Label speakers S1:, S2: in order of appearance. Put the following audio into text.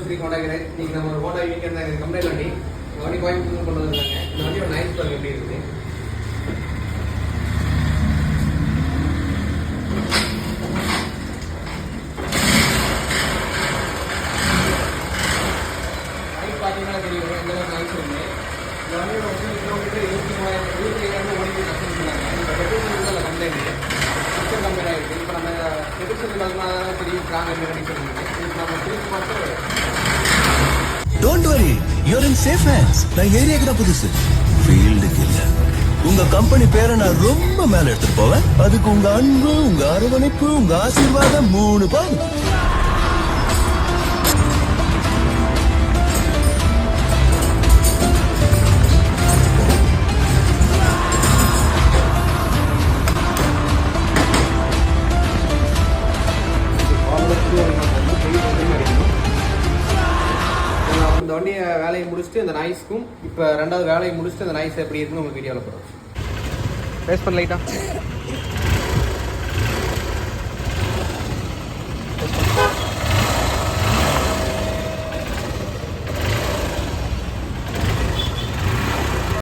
S1: ஸ்ரீ கொண்டாக்கிறேன். இன்னைக்கு நம்ம ஒரு ஹோண்டா வீக்கெண்ட் தான் கம்ப்ளைண்ட் வண்டி. இந்த வண்டி கோயம்புத்தூர் கொண்டு வந்திருக்காங்க. இந்த வண்டியோட நைஸ் பாருங்க எப்படி இருக்குது. நைஸ் பார்த்தீங்கன்னா தெரியும் எந்த அளவுக்கு நைஸ் இருக்கு. இந்த வண்டியோட 1 கிலோமீட்டர் 23,000 ஓடி கஷ்டம் சொன்னாங்க. இந்த பெட்ரோல் அதில் கம்ப்ளைண்ட் கம்பெனி ஆயிருக்கு. இப்போ நம்ம எதிர்த்து தான் தெரியும் ஸ்ட்ராங் என்ன சொல்லுங்க. இப்போ நம்ம திருப்பி பார்த்து
S2: Don't worry, you're in safe hands. நான் ஏரியாக்கு தான் புதுசு, ஃபீல்டுக்கு இல்ல. உங்க கம்பெனி பேரை நான் ரொம்ப மேல எடுத்துட்டு போவேன். அதுக்கு உங்க அன்பு, உங்க அரவணைப்பு, உங்க ஆசீர்வாதம் 3 போதும்.
S1: இந்த வண்டியை வேலையை முடிச்சுட்டு இந்த நாய்ஸ்க்கும் இப்போ 2வது வேலையை முடிச்சுட்டு அந்த நாய்ஸ் எப்படி இருக்குன்னு உங்களுக்கு வீடியோவில் போகிறோம். பேஸ் பண்ண லைட்டா